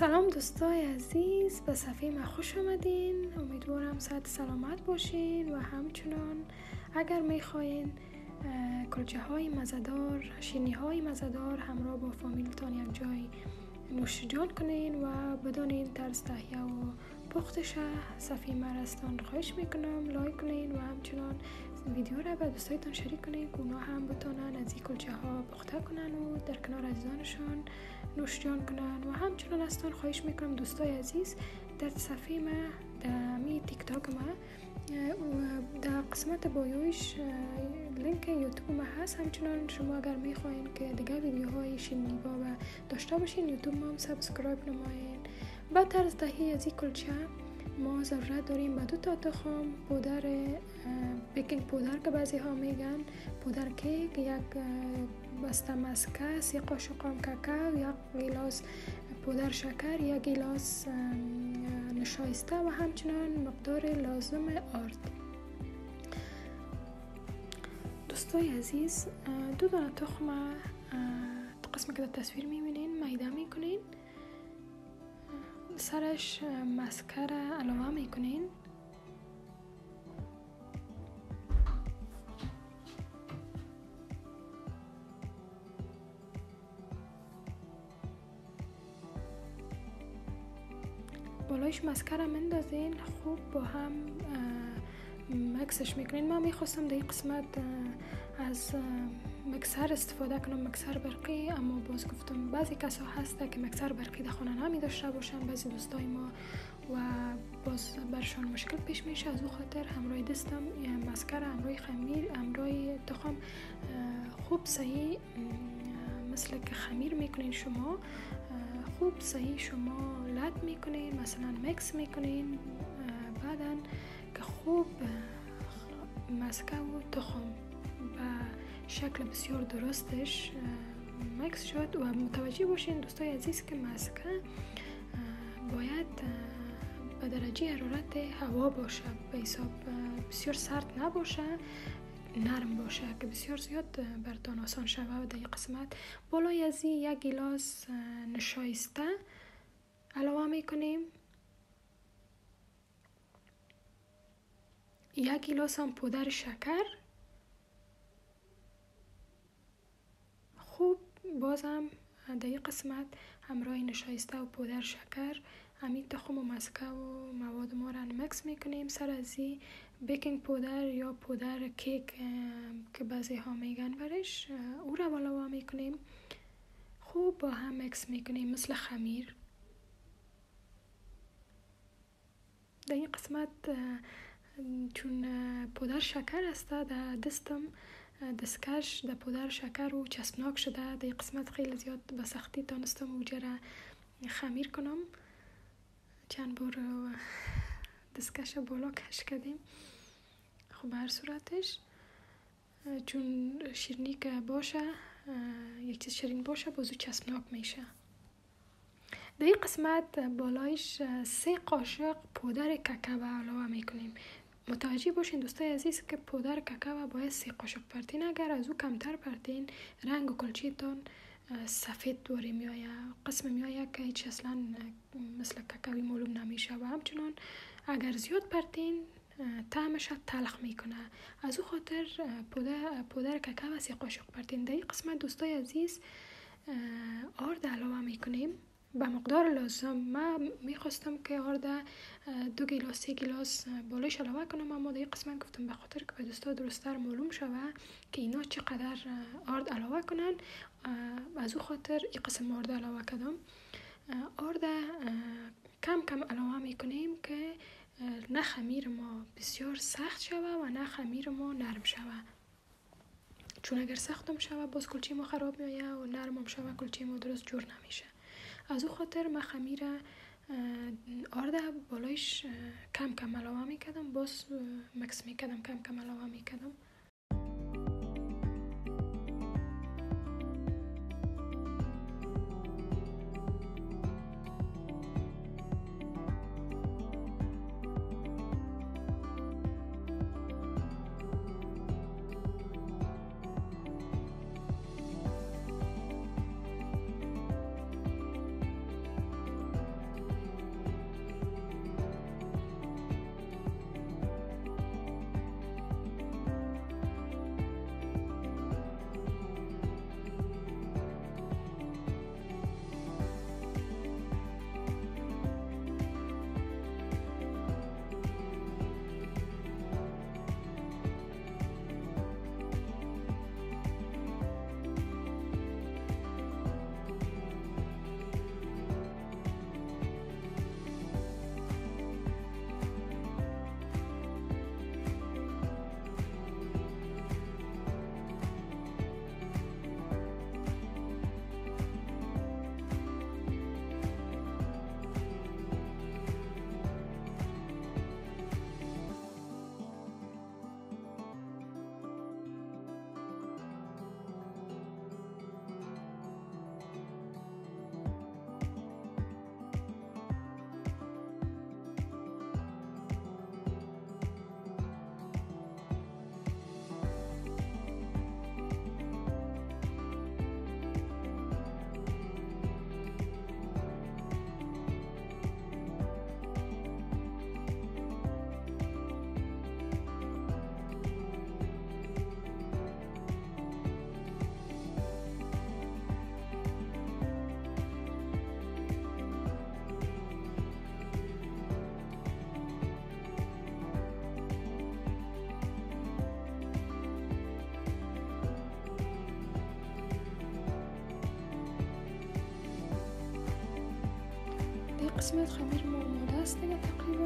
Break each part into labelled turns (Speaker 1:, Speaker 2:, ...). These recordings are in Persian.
Speaker 1: سلام دوستای عزیز، به صفحه ما خوش آمدین. امیدوارم صحت سلامت باشین و همچنان اگر میخواین کلچه های مزدار، شیرینی های مزدار همراه با فامیلتان یک جای نوشیجان کنین و بدانین طرز تهیه و پختش صفحه مرستان خواهش میکنم لایک کنین و همچنان ویدیو را با دوستایتان شریک کنین که اونا هم بتونن از این کلچه ها پخته کنن و در کنار عزیزانشان نوشیجان کنن. و همچنان ازتان خواهش میکنم دوستای عزیز، در صفحه ما در تیک تاک ما در قسمت بایوش لینک یوتیوب ما هست. همچنان شما اگر میخواین که دیگه ویدیوهای شیرینی با داشته باشین یوتیوب ما هم سابسکرایب نمایین. با طرز تهیه از این کلچه ما ضرورت داریم به 2 تا تخم پودر بیکینگ پودر که بعضی ها میگن پودر کیک، یک بسته مسکه، 3 قاشق کاکائو، 1 گیلاس پودر شکر، 1 گیلاس نشایسته و همچنان مقدار لازم آرد. دوستای عزیز، 2 دانه تخم قسمی که در تصویر میبینین میده میکنین، سرش مسکه را علاوه میکنین. بالایش مسکه را مندازین، خوب با هم مکسش میکنین. من میخواستم در این قسمت از مکسر استفاده کنم، مکسر برقی، اما باز گفتم بعضی کسا هسته که مکسر برقی در خانه نمی داشته باشن، بعضی دوستای ما و باز برشان مشکل پیش میشه. از او خاطر همراه دستم مسکر همراه خمیر همراه تخم خوب صحیح مثل که خمیر میکنین شما، خوب صحیح شما لط میکنین، مثلا مکس میکنین. بعدن که خوب مسکه و تخم به شکل بسیار درستش مکس شد و متوجه باشین دوستای عزیز که مسکه باید به درجه حرارت هوا باشه، به حساب بسیار سرد نباشه، نرم باشه که بسیار زیاد برتان آسان شود. و در این قسمت بالای از 1 گیلاس نشایسته علاوه میکنیم، 1 گیلاس هم پودر شکر. خوب بازم در این قسمت همراه نشایسته و پودر شکر همین تخم و مسکه و مواد ما را مکس میکنیم. سر از بیکینگ پودر یا پودر کیک که بعضی ها میگن برش، او را علاوه میکنیم، خوب با هم مکس میکنیم مثل خمیر. در این قسمت چون پودر شکر است در دستم دستکش در پودر شکر و چسبناک شده، در این قسمت خیلی زیاد به سختی تانستم اوجه را خمیر کنم. چند بار دستکش بالا کش کردیم. خب هر صورتش چون شیرینی که باشه یک چیز شیرین باشه بازو چسبناک میشه. در این قسمت بالایش 3 قاشق پودر کاکائو علاوه میکنیم. متوجه باشین دوستای عزیز که پودر کاکائو باید 3 قاشق پرتین، اگر از او کمتر پرتین رنگ و کلچه تان سفید دوری میآید، قسم میآید که هیچ اصلا مثل کاکائو معلوم نمیشه و همچنان اگر زیاد پرتین طعمش تلخ میکنه. از او خاطر پودر کاکائو 3 قاشق پرتین. در این قسمت دوستای عزیز آرد علاوه میکنیم به مقدار لازم. من میخواستم که آرد 2 گیلاس 3 گیلاس بالایش علاوه کنم، اما در این قسمت گفتم به خاطر که به دوستا درست‌تر معلوم شود که اینا چقدر آرد علاوه کنن، از او خاطر این قسم آرد علاوه کردم. آرد کم کم علاوه میکنیم که نه خمیر ما بسیار سخت شود و نه خمیر ما نرم شود، چون اگر سختم شود باز کلچه ما خراب میآید و نرمم شود کلچه ما درست جور نمیشه. از او خاطر من خمیر آرد بالایش کم کم علاوه میکردم، باز مکس میکردم، کم کم علاوه میکردم. قسمت خمیر ما آماده است دیگه، تقریبا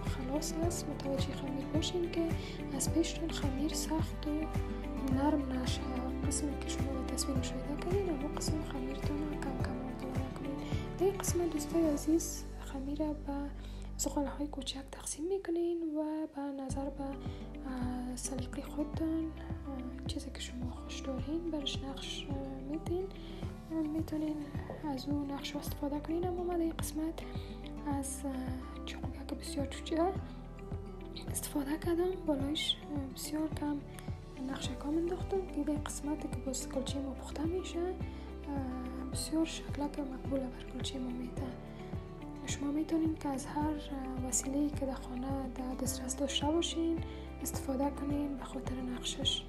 Speaker 1: خلاص است. متوجه خمیر باشین که از پیشتون خمیر سخت و نرم نشه. قسمی که شما به تصویر مشاهده کنین اما قسم خمیرتون کم کم مطالعه کنین. در قسم دوستای عزیز خمیر به زغال‌های کوچک تقسیم میکنین و به نظر به سلیقه خودتان چیزی که شما خوش دارین برش نقش میدین، میتونین از اون نقش استفاده کنین. اما من در قسمت از چاقویک بسیار چوچه استفاده کردم، بالایش بسیار کم نقش کام انداختم که در قسمتی که باز کلچه ما پخته میشه بسیار شکلک مقبوله بر کلچه ما میده. شما میتونین که از هر وسیله‌ای که در خانه در دسترس داشته باشین استفاده کنین به خاطر نقشش.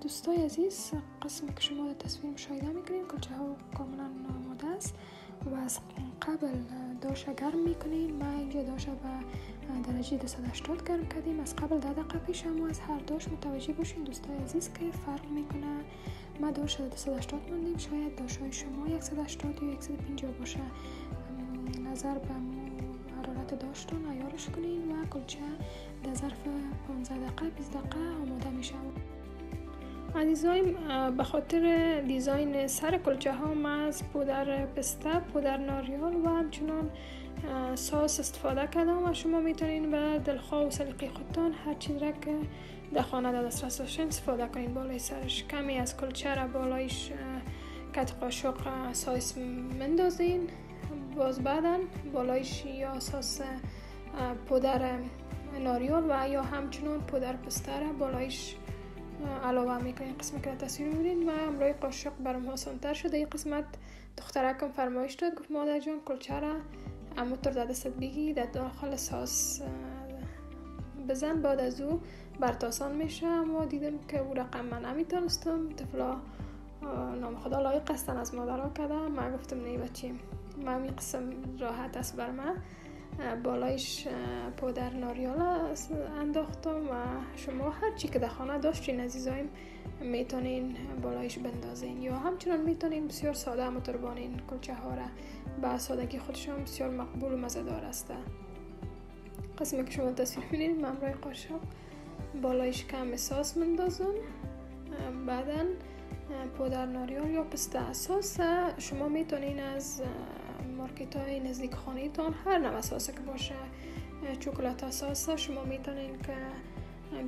Speaker 1: دوستای عزیز، قسمی که شما در تصویر مشاهده میکنین کلچه ها کاملا آماده است و از قبل داش گرم میکنین. ما اینجا داش به درجه 280 گرم کردیم از قبل 10 دقیقه پیش. اما از هر داش متوجه باشین دوستای عزیز که فرق میکنه. ما داش 280 موندیم، شاید داش های شما 180 یا 150 باشه. نظر به حرارت داشتون عیارش کنین و کلچه در ظرف 15 دقیقه 20 دقیقه آماده میشه. عزیزایم، به خاطر دیزاین سر کلچه ها ما از پودر پسته، پودر ناریال و همچنان ساس استفاده کردم و شما میتونین به دلخواه و سلیقه خودتان هر چیز را که در خانه در دسترس داشتین استفاده کنین. بالای سرش کمی از کلچه را بالایش کت قاشق ساس مندازین، باز بعدن بالایش یا ساس پودر ناریال و یا همچنان پودر پسته را بالایش علاوه میکنین. قسمی که تصویر میبینین و همراه قاشق برام آسان‌تر شده. این قسمت دخترکم فرمایش داد، گفت مادر جان کلچه را همونطور در دستت بگی در داخل ساس بزن، بعد از او برات آسان میشه. اما دیدم که او رقم من نمیتونستم، طفلا نام خدا لایق هستن از مادرها کردم. من گفتم نه بچیم، من این قسم راحت است بر من. بالایش پودر ناریال انداختم و شما هر چی که در خانه داشتین عزیزایم میتونین بالایش بندازین یا همچنان میتونین بسیار ساده همونطور بانین. کلچه ها را با سادگی خودشون بسیار مقبول و مزه‌دار است. قسمی که شما تصویر می‌بینید من همراه قاشق بالایش کم ساس مندازم، بعدن پودر ناریال یا پسته. ساس شما میتونین از مارکت های نزدیک خانه تان هر نوع ساس که باشه، چوکولات ساس شما میتونین که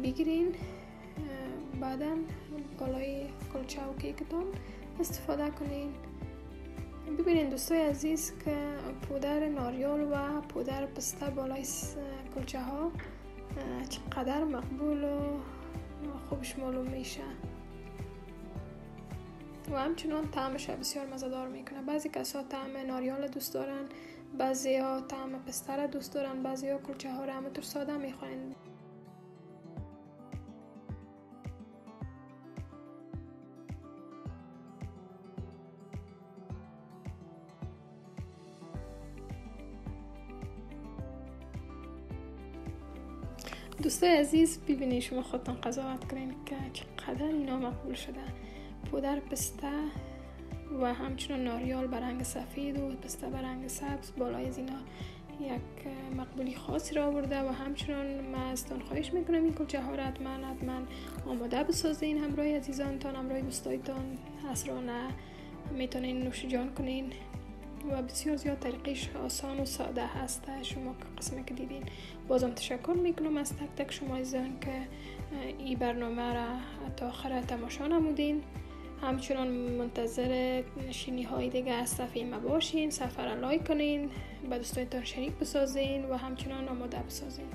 Speaker 1: بگیرین، بعدا بالای کلچه و کیکتان استفاده کنین. ببینین دوستای عزیز که پودر ناریال و پودر پسته بالای کلچه ها چقدر مقبول و خوبش معلوم میشه و همچنان طعمش بسیار مزه‌دار میکنه. بعضی کسا طعم ناریال دوست دارن، بعضی ها طعم پسته را دوست دارن، بعضی ها کلچه ها را همونطور ساده میخواین. دوستای عزیز ببینید شما خودتان قضاوت کنین که چقدر اینا مقبول شده. پودر پسته و همچنان ناریال به رنگ سفید و پسته به رنگ سبز بالای از اینا یک مقبولی خاصی را آورده و همچنان من ازتان خواهش میکنم این کلچه ها را حتما آماده بسازین همراه عزیزانتان، همراه دوستایتان. عصرانه میتونین نوش جان کنین و بسیار زیاد طریقش آسان و ساده هست. شما قسمی که دیدین بازم تشکر میکنم از تک تک شما عزیزان که این برنامه را تا آخر تماشا نمودین. همچنان منتظر نشینی های دیگه از صفحه ما باشین. صفحه را لایک کنین، با دوستایتان شریک بسازین و همچنان آماده بسازین.